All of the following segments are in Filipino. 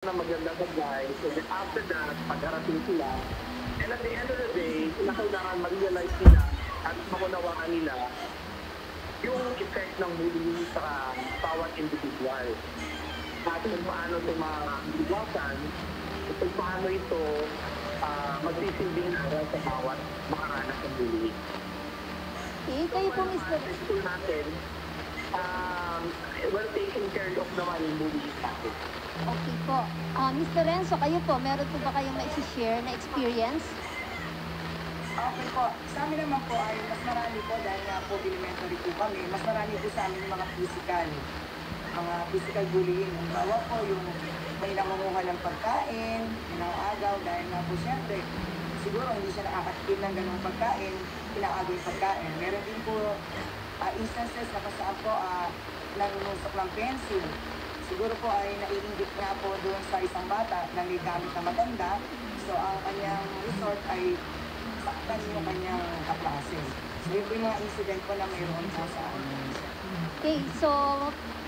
na maganda sa guys. So then after that, pag-harating sila, and at the end of the day, kailangan ma-realize nila at makunawaan nila yung effect ng bullying sa bawat individual. At kung paano ito maiwasan, kung paano ito magsisilbing aral sa bawat makaranas ng bullying. Okay, kayo po, Mr. School natin, well taken care of naman yung bullying natin. Okay po. Mr. Renzo, kayo po, meron po ba kayong ma-share na experience? Okay po. Sa amin naman po ay mas marami po dahil nga po elementary po kami, mas marami po sa amin yung mga physical bullying. Bawa po yung may nangunguha ng pagkain, inaagaw dahil nga po siyempre, siguro hindi siya nakakatikim ng ganung pagkain, inaagaw yung pagkain. Meron din po instances na kasaan po nanunusok ng pencil. Siguro po ay naiinggit nga po doon sa isang bata na may gamit na matanda. So ang kanyang resort ay saktan yung kanyang kaklase. So yun po yung mga incident po na mayroon po sa amin. Okay, so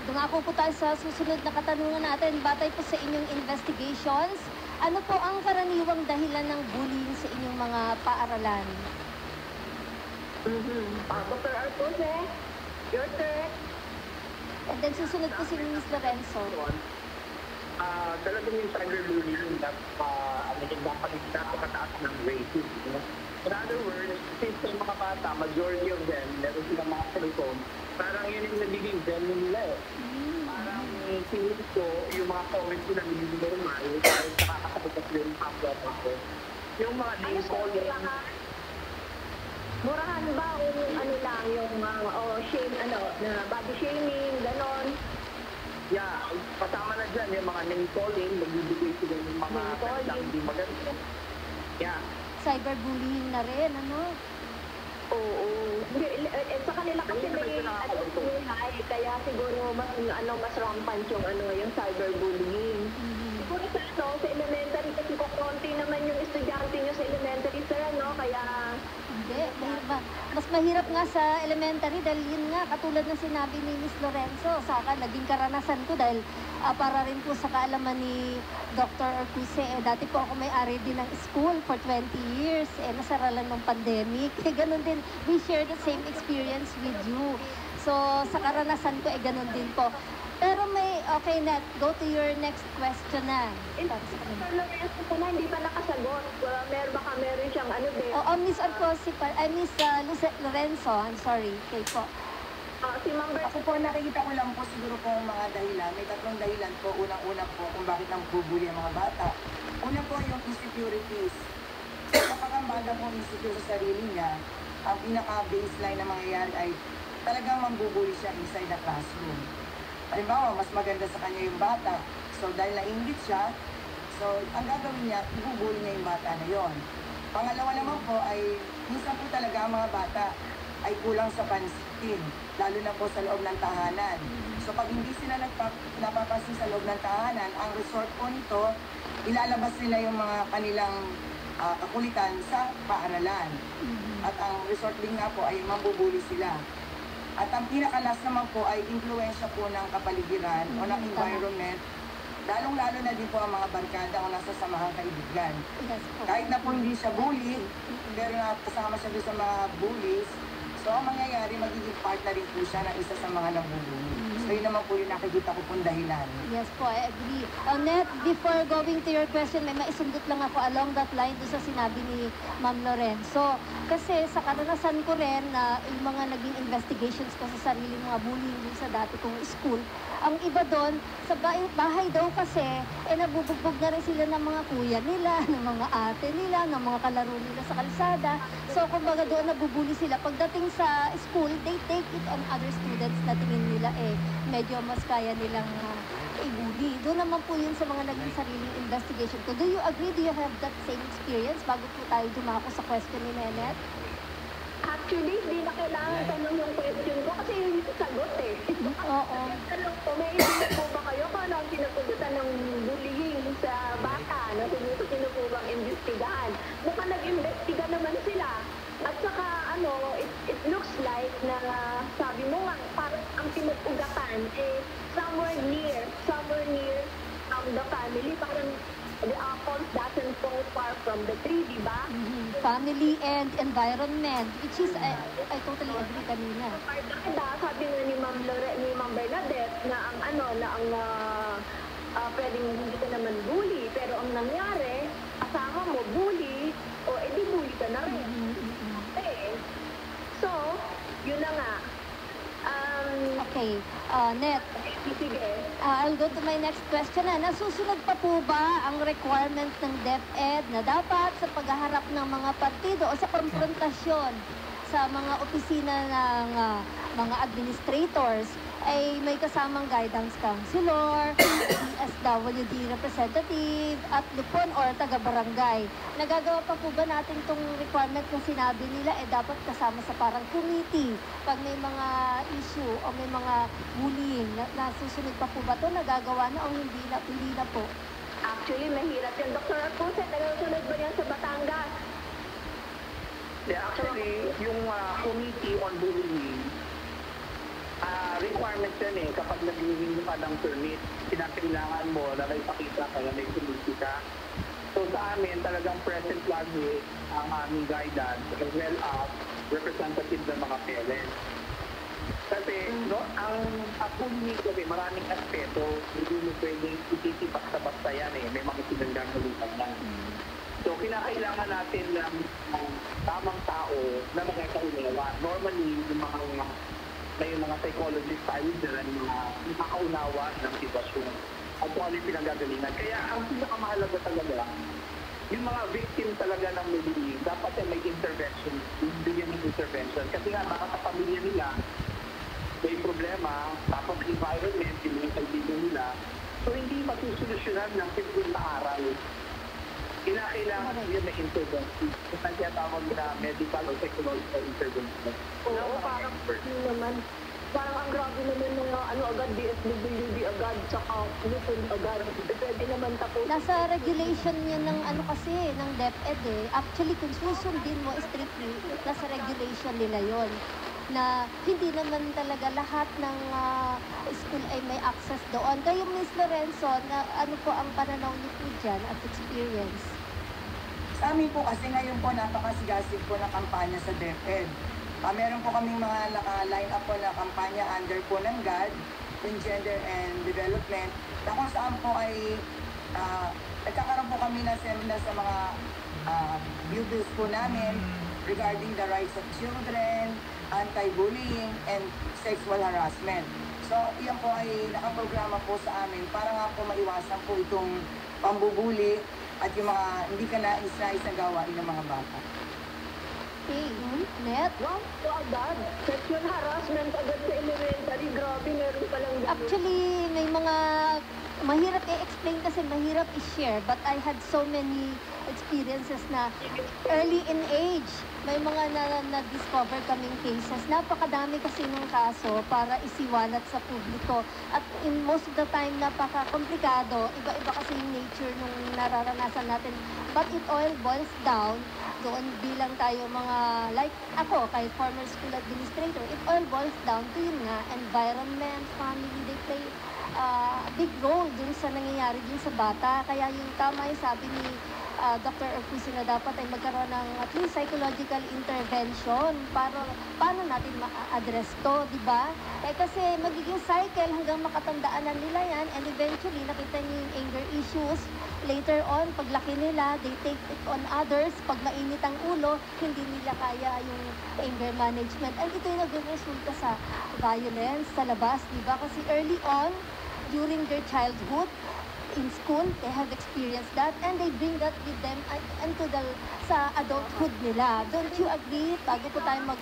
dungako po tayo sa susunod na katanungan natin. Batay po sa inyong investigations, ano po ang karaniwang dahilan ng bullying sa inyong mga paaralan? Dr. Artose, your turn. And then susunod po si Ms. Lorenzo. Talagang yung cyberbullying dapat napakataas ng rating. In other words, since yung mga bata, majority of them, meron silang mga cellphone, parang yun yung nagiging venue nila eh. Parang sinip ko, yung mga comments ko na nagiging normal, dahil nakakasabot yung kapwa ko. Yung mga name calling, Murahan ba o yung ano lang, yung shame, na body shaming, ganon? yeah, kasama na dyan yung mga name calling, magbibigay sila ng mga Name calling. kantang hindi maganda. Yeah. Cyberbullying na rin, ano? Oo. Sa kanila kasi may kaya siguro mas rampant yung cyberbullying. Siguro sa elementary kasi konti naman yung estudyante nyo sa elementary sir, kaya Hindi, mas mahirap nga sa elementary dahil yun nga, katulad ng sinabi ni Ms. Lorenzo, sa akin, naging karanasan ko dahil para rin po sa kaalaman ni Dr. Arcuse, dati po ako may-ari din ng school for 20 years, nasara lang ng pandemic. Ganun din, we share the same experience with you. So, sa karanasan ko, ganun din po. Pero okay na, go to your next question na. hindi pa nakasagot. Meron siyang din. Oo, Miss Arcose, Miss Lorenzo, I'm sorry, kayo po. Si Ma'am Ako po nakikita ko lang po siguro po ang mga dahilan. May tatlong dahilan po. Unang-una po kung bakit nambubuli ang mga bata. Una po yung insecurities. Kapag ang bata po insecure sa sarili niya, ang pinaka-baseline na mangyayari ay talagang mambubuli siya inside the classroom. Halimbawa, mas maganda sa kanya yung bata. So, dahil nainggit siya, so, ang gagawin niya, ibubuli niya yung bata na yon. Pangalawa naman po ay, minsan po talaga ang mga bata ay kulang sa pansin, lalo na po sa loob ng tahanan. So, pag hindi sila napapansin sa loob ng tahanan, ang resort po nito, ilalabas nila yung mga kanilang kakulitan sa paaralan. At ang resort din nga po ay mambubuli sila. At ang pinakalas naman po ay influensya po ng kapaligiran o ng environment, lalong-lalo na din po ang mga barkada o nasa samahang kaibigan. Yes po. Kahit na po hindi siya bully, pero kasama siya doon sa mga bullies, so ang mangyayari, magiging part na rin po siya ng isa sa mga nabubuli. So yun naman po yung nakikita ko pong dahilan. Yes po, I agree. Net, before going to your question, may maisundot lang ako along that line doon sa sinabi ni Ma'am Lorenzo. Kasi sa karanasan ko rin na yung mga naging investigations ko sa sarili mga bullying dun sa dati kong school, ang iba doon, sa bahay daw kasi, nabubugbog na rin sila ng mga kuya nila, ng mga ate nila, ng mga kalaro nila sa kalsada. So, kumbaga doon nabubuli sila. Pagdating sa school, they take it on other students na tingin nila medyo mas kaya nilang i-bully. Doon naman po yun sa mga naging sariling investigation ko. Do you agree? Do you have that same experience bago po tayo dumako sa question ni Nenet? Actually, hindi na kailangan tanong yung question ko kasi yun yung sagot Oo. Tanong ko, may idea po ba kayo kung ano ang sinupugutan ng bullying sa bata na sino po bang imbestigahan? Mukhang nag-imbestiga naman sila. At saka, it looks like na sabi mo nga, parang ang pinag-ugatan somewhere near the family, parang the apples doesn't fall far from the tree, di ba? Family and environment, which is, I totally agree kanina. Partida, sabi nga ni ni Ma'am Bernadette na ang pwedeng hindi ka naman bully, pero ang nangyari, kasama mo bully, o edi bully ka na rin. Okay. So, yun na nga. Okay, Net, Sige. I'll go to my next question. Nasusunod pa po ba ang requirement ng DepEd na dapat sa paghaharap ng mga partido o sa konfrontasyon sa mga opisina ng mga administrators ay may kasamang guidance counselor, DSWD representative, at lupon or taga-barangay? Nagagawa pa po ba natin itong requirement na sinabi nila dapat kasama sa parang committee pag may mga issue o may mga bullying? Nasusunod pa po ba ito? Nagagawa na o hindi na po? Actually, mahirap yan. Dr. Arcuse, nagsusunod ba yan sa Batangas? Actually, yung Committee on Bullying, requirements yan kapag nag-renew ka ng permit, kinakailangan mo na may pakita ka na may committee ka. So sa amin, talagang present lagi ang aming guidance as well as representative ng mga parents. Kasi ang bullying kasi maraming aspeto, hindi mo pwedeng ititipak sa basta yan may mga sinagagalitan yan. So kinakailangan natin ng tamang tao na magkakaunawa. Normally, may mga psychologist tayo dyan na nakakaunawa ng sitwasyon at kung ano yung pinagagalingan. Kaya ang pinakamahalaga talaga, yung mga victim talaga ng bullying, dapat may intervention, bigyan ng intervention. Kasi nga, baka sa pamilya nila, may problema, tapos environment, yung mga kaibigan nila, so hindi masusolusyonan ng simple na aral. Kinakailangan yun na intervention. Kasi kaya tawag na medical or psychological intervention. Oo, parang ang grabe naman mga agad, DSWD agad, tsaka lupon agad. Pwede naman tapos. Nasa regulation yun ng kasi, ng DepEd Actually, kung susundin mo strictly, nasa regulation nila yon na hindi naman talaga lahat ng school ay may access doon. Kayo, Ms. Lorenzo, na ano po ang pananaw niyo po dyan at experience? Sa amin po kasi ngayon po napakasigasig po na kampanya sa DepEd. Meron po kaming mga naka-line up po na kampanya under po ng GAD, yung Gender and Development, na kung saan po ay nagkakaroon po kami ng seminar sa mga pupils po namin regarding the rights of children, anti-bullying, and sexual harassment. So, iyan po ay nakaprograma po sa amin para nga po maiwasan po itong pambubuli at yung mga hindi ka nais-nais na gawain ng mga bata. Okay, Net? Wow, so agad. Sexual harassment agad sa elementary. Grabe, meron palang ganun. Actually, may mga mahirap i-explain kasi mahirap i-share, but I had so many experiences na early in age, may mga na-discover kaming cases. Napakadami kasi ng kaso para isiwalat sa publiko. At in most of the time, napaka-komplikado. Iba-iba kasi yung nature nung nararanasan natin. But it all boils down doon bilang tayo mga, like ako, kahit former school administrator, it all boils down to yun nga, environment, family, they play big role dun sa nangyayari dun sa bata. Kaya yung tama yung sabi ni Dr. Arcuse na dapat ay magkaroon ng at least psychological intervention para paano natin ma-address to, di ba? Kasi magiging cycle hanggang makatandaan na nila yan and eventually nakita niyo yung anger issues. Later on, paglaki nila, they take it on others. Pag mainit ang ulo, hindi nila kaya yung anger management. And ito yung nagre-resulta sa violence sa labas, di ba? Kasi early on, during their childhood, in school, they have experienced that and they bring that with them into sa adulthood nila. Don't you agree? Bago po tayo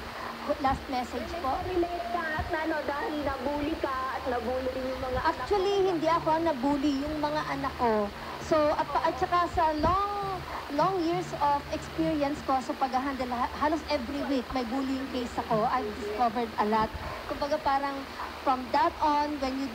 last message po. Relate ka at dahil nabully ka at nabully rin yung mga Actually, hindi ako nabully, yung mga anak ko. So, at saka sa long years of experience ko sa pag-handle, halos every week may bullying case ako. I've discovered a lot. Kumbaga parang from that on, when you